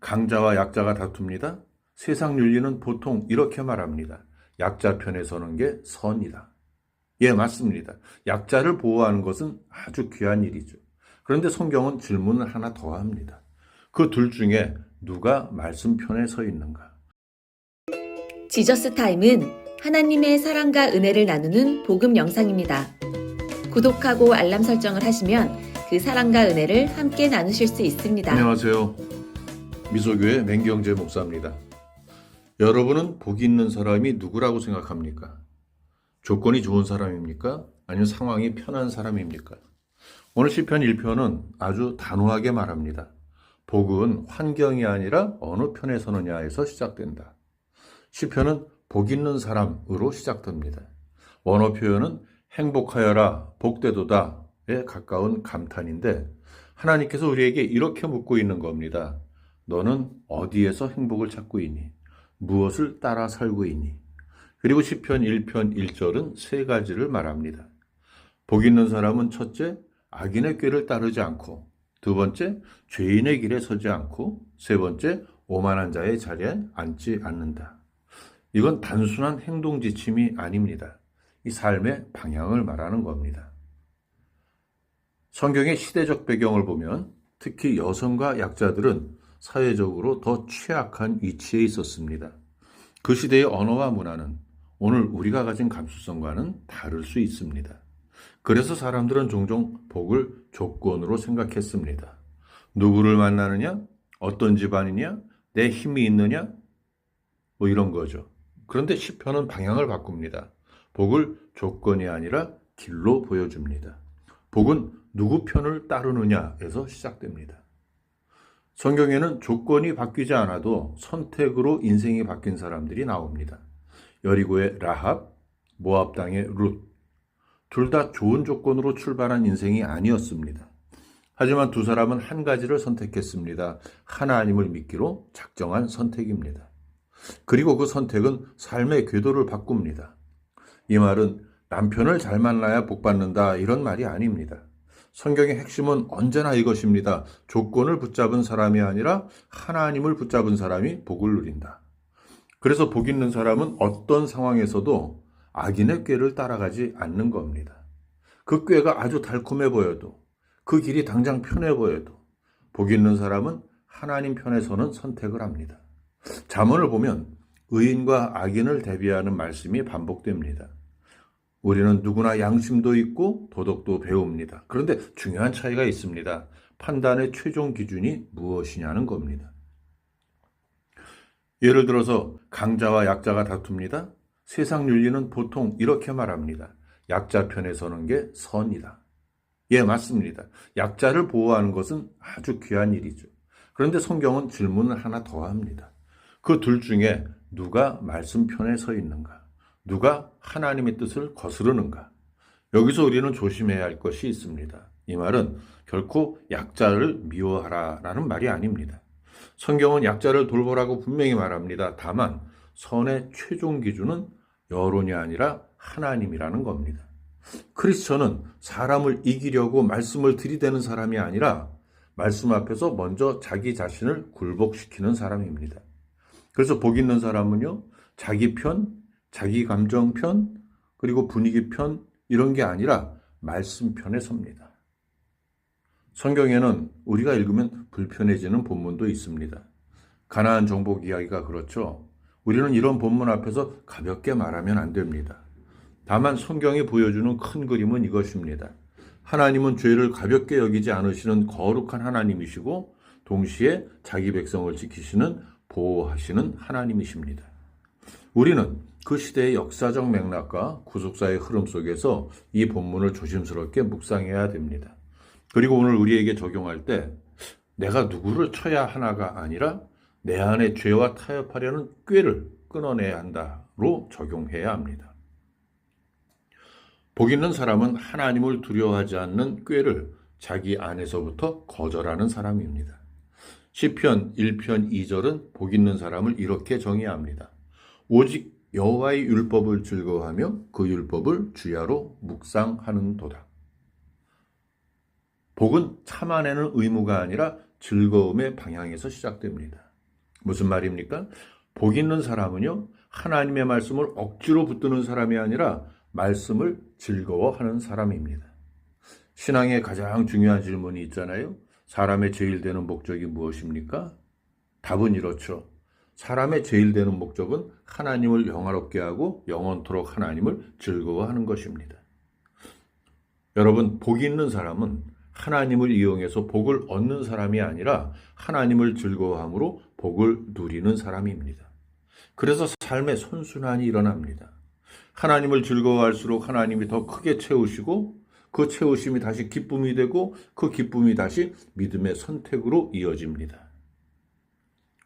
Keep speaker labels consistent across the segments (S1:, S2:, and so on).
S1: 강자와 약자가 다툽니다. 세상 윤리는 보통 이렇게 말합니다. 약자 편에 서는 게 선이다. 예, 맞습니다. 약자를 보호하는 것은 아주 귀한 일이죠. 그런데 성경은 질문을 하나 더 합니다. 그 둘 중에 누가 말씀 편에 서 있는가?
S2: 지저스 타임은 하나님의 사랑과 은혜를 나누는 복음 영상입니다. 구독하고 알람 설정을 하시면 그 사랑과 은혜를 함께 나누실 수 있습니다.
S1: 안녕하세요. 미소교회 맹경재 목사입니다. 여러분은 복 있는 사람이 누구라고 생각합니까? 조건이 좋은 사람입니까? 아니면 상황이 편한 사람입니까? 오늘 시편 1편은 아주 단호하게 말합니다. 복은 환경이 아니라 어느 편에 서느냐에서 시작된다. 시편은 복 있는 사람으로 시작됩니다. 원어 표현은 행복하여라, 복되도다에 가까운 감탄인데 하나님께서 우리에게 이렇게 묻고 있는 겁니다. 너는 어디에서 행복을 찾고 있니? 무엇을 따라 살고 있니? 그리고 시편 1편 1절은 세 가지를 말합니다. 복 있는 사람은 첫째, 악인의 꾀를 따르지 않고, 두 번째, 죄인의 길에 서지 않고, 세 번째, 오만한 자의 자리에 앉지 않는다. 이건 단순한 행동 지침이 아닙니다. 이 삶의 방향을 말하는 겁니다. 성경의 시대적 배경을 보면 특히 여성과 약자들은 사회적으로 더 취약한 위치에 있었습니다. 그 시대의 언어와 문화는 오늘 우리가 가진 감수성과는 다를 수 있습니다. 그래서 사람들은 종종 복을 조건으로 생각했습니다. 누구를 만나느냐? 어떤 집안이냐? 내 힘이 있느냐? 뭐 이런 거죠. 그런데 시편은 방향을 바꿉니다. 복을 조건이 아니라 길로 보여줍니다. 복은 누구 편을 따르느냐에서 시작됩니다. 성경에는 조건이 바뀌지 않아도 선택으로 인생이 바뀐 사람들이 나옵니다. 여리고의 라합, 모압 땅의 룻. 둘 다 좋은 조건으로 출발한 인생이 아니었습니다. 하지만 두 사람은 한 가지를 선택했습니다. 하나님을 믿기로 작정한 선택입니다. 그리고 그 선택은 삶의 궤도를 바꿉니다. 이 말은 남편을 잘 만나야 복 받는다 이런 말이 아닙니다. 성경의 핵심은 언제나 이것입니다. 조건을 붙잡은 사람이 아니라 하나님을 붙잡은 사람이 복을 누린다. 그래서 복 있는 사람은 어떤 상황에서도 악인의 꾀를 따라가지 않는 겁니다. 그 꾀가 아주 달콤해 보여도, 그 길이 당장 편해 보여도 복 있는 사람은 하나님 편에 서는 선택을 합니다. 잠언을 보면 의인과 악인을 대비하는 말씀이 반복됩니다. 우리는 누구나 양심도 있고 도덕도 배웁니다. 그런데 중요한 차이가 있습니다. 판단의 최종 기준이 무엇이냐는 겁니다. 예를 들어서 강자와 약자가 다툽니다. 세상 윤리는 보통 이렇게 말합니다. 약자 편에 서는 게 선이다. 예, 맞습니다. 약자를 보호하는 것은 아주 귀한 일이죠. 그런데 성경은 질문을 하나 더 합니다. 그 둘 중에 누가 말씀 편에 서 있는가? 누가 하나님의 뜻을 거스르는가? 여기서 우리는 조심해야 할 것이 있습니다. 이 말은 결코 약자를 미워하라라는 말이 아닙니다. 성경은 약자를 돌보라고 분명히 말합니다. 다만 선의 최종 기준은 여론이 아니라 하나님이라는 겁니다. 크리스천은 사람을 이기려고 말씀을 들이대는 사람이 아니라 말씀 앞에서 먼저 자기 자신을 굴복시키는 사람입니다. 그래서 복 있는 사람은요, 자기 편, 자기 감정 편, 그리고 분위기 편, 이런 게 아니라 말씀 편에 섭니다. 성경에는 우리가 읽으면 불편해지는 본문도 있습니다. 가나안 정복 이야기가 그렇죠. 우리는 이런 본문 앞에서 가볍게 말하면 안 됩니다. 다만 성경이 보여주는 큰 그림은 이것입니다. 하나님은 죄를 가볍게 여기지 않으시는 거룩한 하나님이시고 동시에 자기 백성을 지키시는 보호하시는 하나님이십니다. 우리는 그 시대의 역사적 맥락과 구속사의 흐름 속에서 이 본문을 조심스럽게 묵상해야 됩니다. 그리고 오늘 우리에게 적용할 때 내가 누구를 쳐야 하나가 아니라 내 안에 죄와 타협하려는 꾀를 끊어내야 한다로 적용해야 합니다. 복 있는 사람은 하나님을 두려워하지 않는 꾀를 자기 안에서부터 거절하는 사람입니다. 시편 1편 2절은 복 있는 사람을 이렇게 정의합니다. 오직 여호와의 율법을 즐거워하며 그 율법을 주야로 묵상하는도다. 복은 참아내는 의무가 아니라 즐거움의 방향에서 시작됩니다. 무슨 말입니까? 복 있는 사람은요, 하나님의 말씀을 억지로 붙드는 사람이 아니라 말씀을 즐거워하는 사람입니다. 신앙의 가장 중요한 질문이 있잖아요. 사람의 제일 되는 목적이 무엇입니까? 답은 이렇죠. 사람의 제일 되는 목적은 하나님을 영화롭게 하고 영원토록 하나님을 즐거워하는 것입니다. 여러분, 복 있는 사람은 하나님을 이용해서 복을 얻는 사람이 아니라 하나님을 즐거워함으로 복을 누리는 사람입니다. 그래서 삶의 선순환이 일어납니다. 하나님을 즐거워할수록 하나님이 더 크게 채우시고 그 채우심이 다시 기쁨이 되고 그 기쁨이 다시 믿음의 선택으로 이어집니다.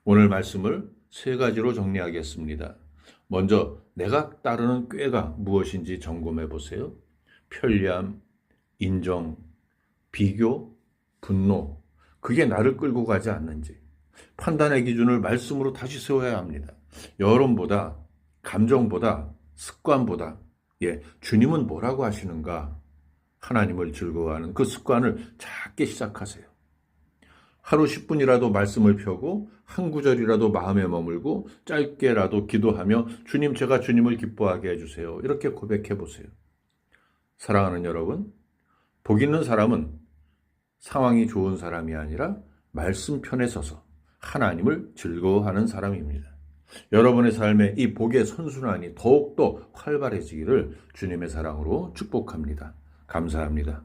S1: 오늘 말씀을 세 가지로 정리하겠습니다. 먼저 내가 따르는 꾀가 무엇인지 점검해 보세요. 편리함, 인정, 비교, 분노, 그게 나를 끌고 가지 않는지 판단의 기준을 말씀으로 다시 세워야 합니다. 여론보다, 감정보다, 습관보다 주님은 뭐라고 하시는가? 하나님을 즐거워하는 그 습관을 작게 시작하세요. 하루 10분이라도 말씀을 펴고 한 구절이라도 마음에 머물고 짧게라도 기도하며 주님, 제가 주님을 기뻐하게 해주세요. 이렇게 고백해 보세요. 사랑하는 여러분, 복 있는 사람은 상황이 좋은 사람이 아니라 말씀 편에 서서 하나님을 즐거워하는 사람입니다. 여러분의 삶에 이 복의 선순환이 더욱더 활발해지기를 주님의 사랑으로 축복합니다. 감사합니다.